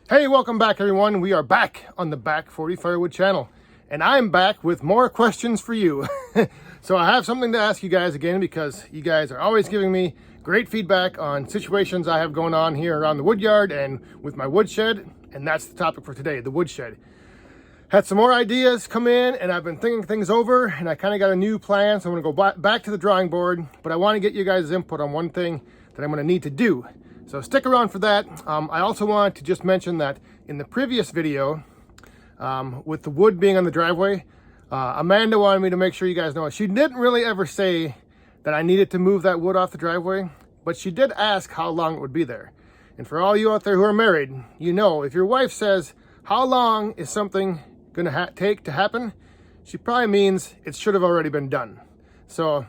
Hey, welcome back everyone. We are back on the Back 40 Firewood channel, and I'm back with more questions for you. So I have something to ask you guys again because you guys are always giving me great feedback on situations I have going on here around the wood yard and with my woodshed, and that's the topic for today, the woodshed. Had some more ideas come in, and I've been thinking things over, and I kind of got a new plan, so I'm going to go back to the drawing board, but I want to get you guys' input on one thing that I'm going to need to do. So stick around for that. I also want to just mention that in the previous video, with the wood being on the driveway, Amanda wanted me to make sure you guys know. She didn't really ever say that I needed to move that wood off the driveway, but she did ask how long it would be there. And for all you out there who are married, you know, if your wife says, how long is something going to take to happen, she probably means it should have already been done. So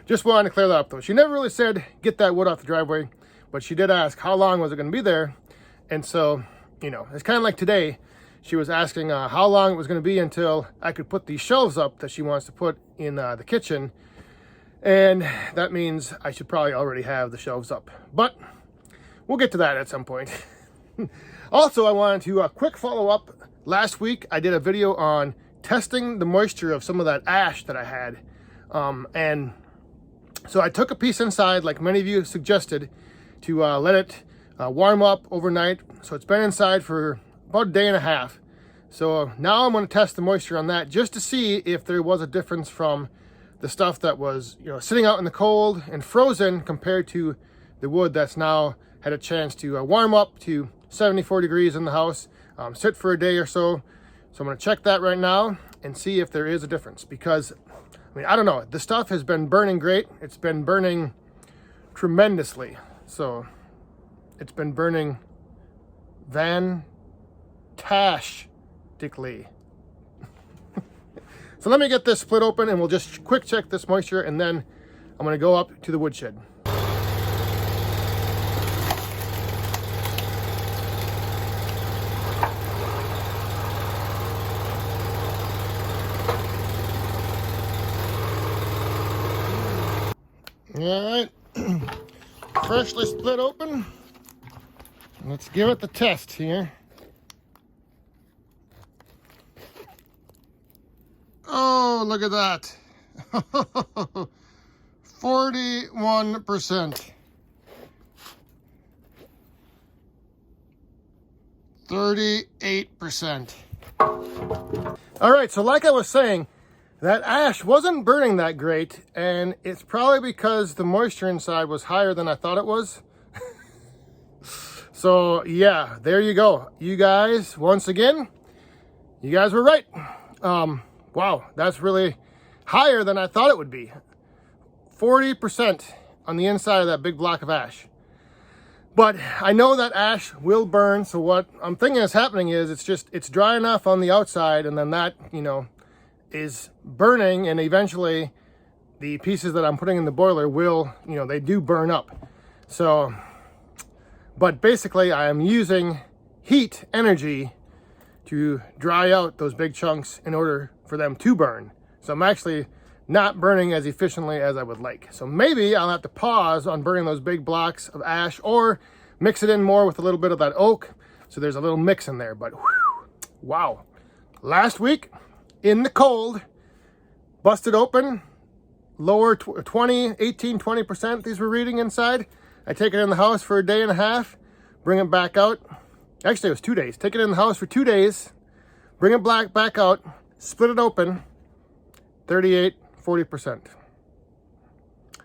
just wanted to clear that up though. She never really said get that wood off the driveway, but she did ask how long was it going to be there. And so, you know, it's kind of like today, she was asking how long it was going to be until I could put these shelves up that she wants to put in the kitchen. And that means I should probably already have the shelves up, but we'll get to that at some point. Also, I wanted to quick follow up. Last week, I did a video on testing the moisture of some of that ash that I had. And so I took a piece inside, like many of you suggested, to let it warm up overnight. So it's been inside for about a day and a half. So now I'm going to test the moisture on that just to see if there was a difference from the stuff that was, you know, sitting out in the cold and frozen compared to the wood that's now had a chance to warm up to 74 degrees in the house, sit for a day or so. So I'm going to check that right now and see if there is a difference, because I mean, I don't know. The stuff has been burning great. It's been burning tremendously. So it's been burning fantastically. So let me get this split open and we'll just quick check this moisture, and then I'm going to go up to the woodshed. All right, freshly split open. Let's give it the test here. Oh, look at that. 41%. 38%. All right, so like I was saying, that ash wasn't burning that great, and it's probably because the moisture inside was higher than I thought it was. So yeah, there you go. You guys, once again, you guys were right. Wow, that's really higher than I thought it would be. 40% on the inside of that big block of ash. But I know that ash will burn, so what I'm thinking is happening is it's dry enough on the outside, and then that, you know, is burning, and eventually the pieces that I'm putting in the boiler will, you know, they do burn up. So, but basically I am using heat energy to dry out those big chunks in order for them to burn. So I'm actually not burning as efficiently as I would like. So maybe I'll have to pause on burning those big blocks of ash, or mix it in more with a little bit of that oak, so there's a little mix in there. But whew, wow, last week in the cold, busted open, lower 18-20% these were reading inside. I take it in the house for a day and a half, bring it back out. Actually, it was 2 days. Take it in the house for 2 days, bring it back out, split it open, 38-40%.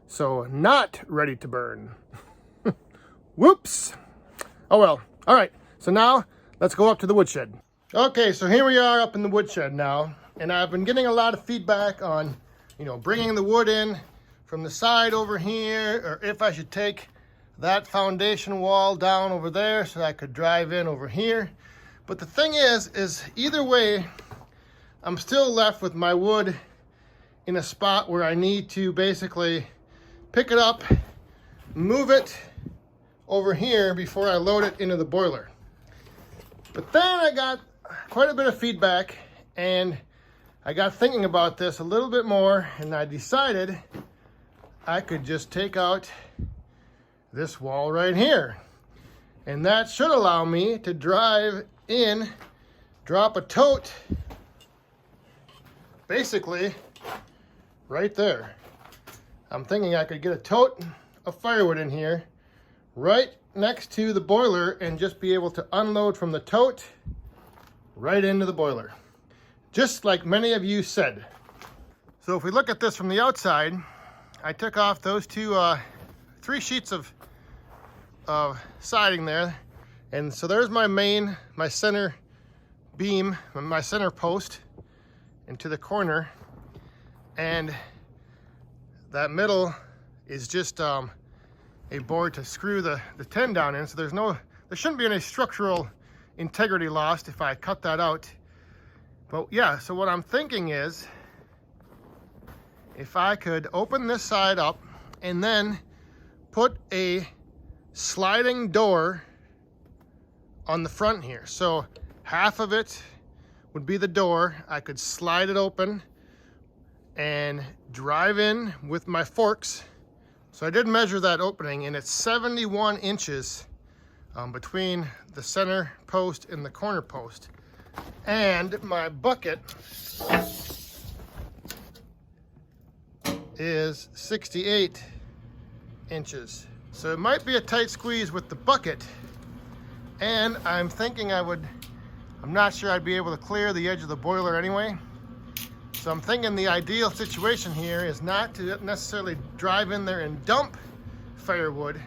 So not ready to burn. Whoops. Oh well. All right. So now let's go up to the woodshed. Okay, so here we are up in the woodshed now, and I've been getting a lot of feedback on, you know, bringing the wood in from the side over here, or if I should take that foundation wall down over there so I could drive in over here. But the thing is either way, I'm still left with my wood in a spot where I need to basically pick it up, move it over here before I load it into the boiler. But then I got quite a bit of feedback, and I got thinking about this a little bit more, and I decided I could just take out this wall right here. And that should allow me to drive in, drop a tote, basically right there. I'm thinking I could get a tote of firewood in here right next to the boiler and just be able to unload from the tote right into the boiler, just like many of you said. So if we look at this from the outside, I took off those three sheets of siding there, and so there's my center beam, my center post into the corner, and that middle is just a board to screw the tin down in. So there shouldn't be any structural integrity lost if I cut that out. But yeah, so what I'm thinking is if I could open this side up and then put a sliding door on the front here. So half of it would be the door. I could slide it open and drive in with my forks. So I did measure that opening, and it's 71 inches between the center post and the corner post. And my bucket is 68 inches. So it might be a tight squeeze with the bucket, and I'm thinking I'm not sure I'd be able to clear the edge of the boiler anyway. So I'm thinking the ideal situation here is not to necessarily drive in there and dump firewood,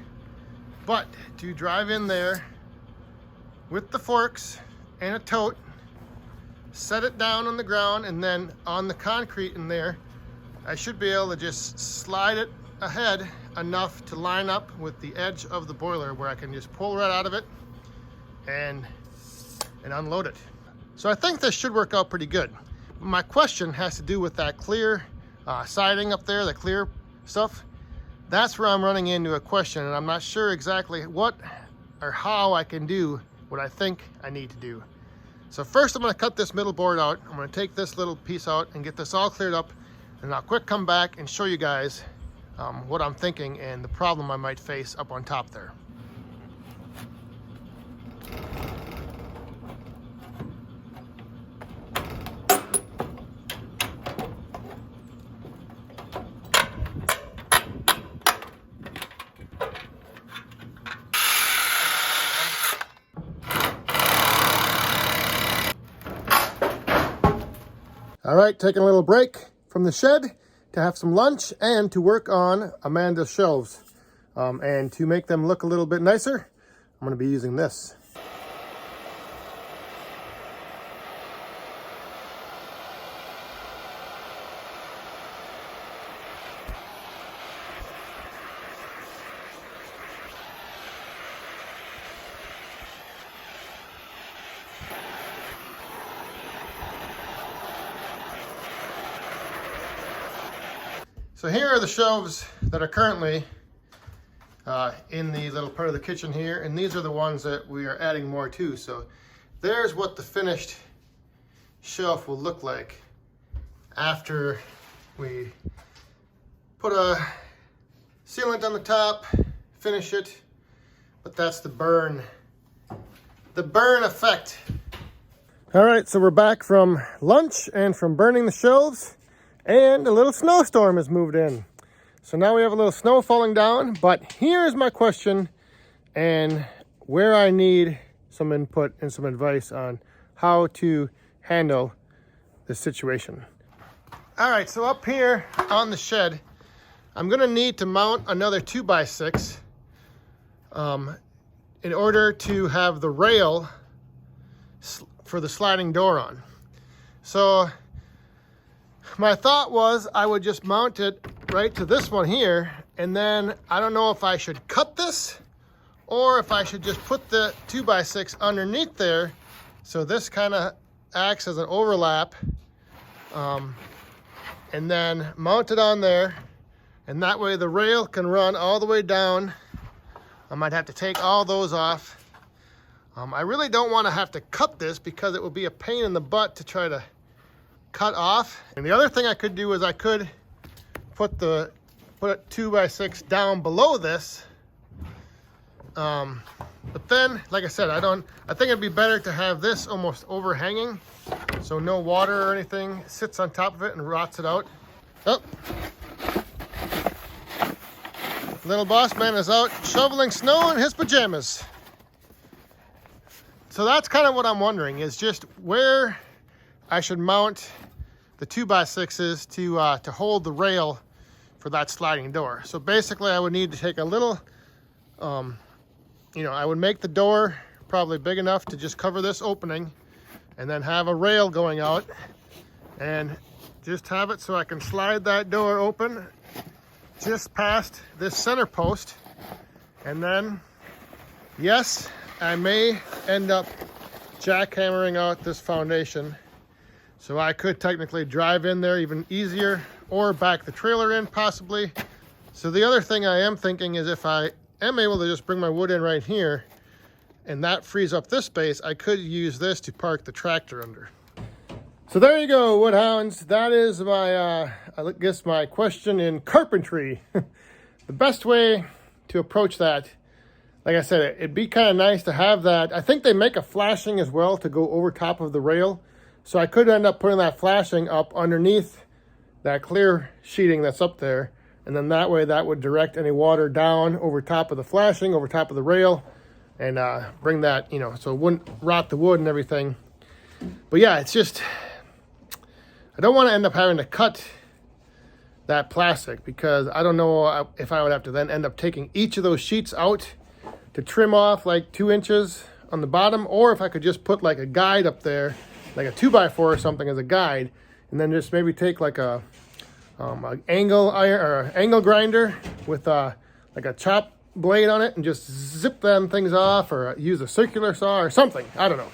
but to drive in there with the forks and a tote, set it down on the ground, and then on the concrete in there, I should be able to just slide it ahead enough to line up with the edge of the boiler where I can just pull right out of it and unload it. So I think this should work out pretty good. My question has to do with that clear siding up there, the clear stuff. That's where I'm running into a question, and I'm not sure exactly what or how I can do what I think I need to do. So first I'm going to cut this middle board out. I'm going to take this little piece out and get this all cleared up, and I'll quick come back and show you guys what I'm thinking and the problem I might face up on top there. All right, taking a little break from the shed to have some lunch and to work on Amanda's shelves. And to make them look a little bit nicer, I'm gonna be using this. So here are the shelves that are currently in the little part of the kitchen here, and these are the ones that we are adding more to. So there's what the finished shelf will look like after we put a sealant on the top, finish it, but that's the burn effect. All right, so we're back from lunch and from burning the shelves. And a little snowstorm has moved in. So now we have a little snow falling down, but here's my question and where I need some input and some advice on how to handle this situation. All right, so up here on the shed, I'm gonna need to mount another 2x6 in order to have the rail for the sliding door on. So my thought was I would just mount it right to this one here, and then I don't know if I should cut this or if I should just put the 2x6 underneath there so this kind of acts as an overlap, and then mount it on there, and that way the rail can run all the way down. I might have to take all those off. I really don't want to have to cut this because it will be a pain in the butt to try to cut off. And the other thing I could do is I could put a 2x6 down below this, But then, like I said, I think it'd be better to have this almost overhanging, so no water or anything sits on top of it and rots it out. Oh, little boss man is out shoveling snow in his pajamas. So that's kind of what I'm wondering, is just where I should mount the 2x6s to hold the rail for that sliding door. So basically I would need to take a little, I would make the door probably big enough to just cover this opening, and then have a rail going out and just have it so I can slide that door open just past this center post. And then, yes, I may end up jackhammering out this foundation, so I could technically drive in there even easier, or back the trailer in possibly. So the other thing I am thinking is, if I am able to just bring my wood in right here and that frees up this space, I could use this to park the tractor under. So there you go, Woodhounds. That is my, I guess, my question in carpentry. The best way to approach that, like I said, it'd be kind of nice to have that. I think they make a flashing as well to go over top of the rail. So I could end up putting that flashing up underneath that clear sheeting that's up there. And then that way that would direct any water down over top of the flashing, over top of the rail, and bring that, so it wouldn't rot the wood and everything. But yeah, it's just, I don't want to end up having to cut that plastic, because I don't know if I would have to then end up taking each of those sheets out to trim off like 2 inches on the bottom, or if I could just put like a guide up there, like a 2x4 or something as a guide, and then just maybe take like an angle iron or an angle grinder with like a chop blade on it and just zip them things off, or use a circular saw or something. I don't know.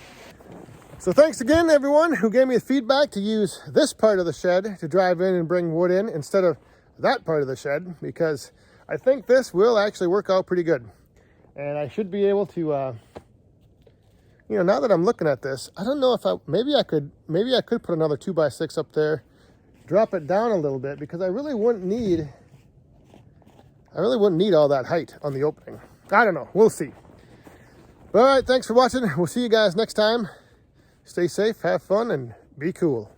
So thanks again, everyone who gave me the feedback to use this part of the shed to drive in and bring wood in instead of that part of the shed, because I think this will actually work out pretty good. And I should be able to, now that I'm looking at this, I don't know if maybe I could put another 2x6 up there, drop it down a little bit, because I really wouldn't need all that height on the opening. I don't know, we'll see. All right, thanks for watching. We'll see you guys next time. Stay safe, have fun, and be cool.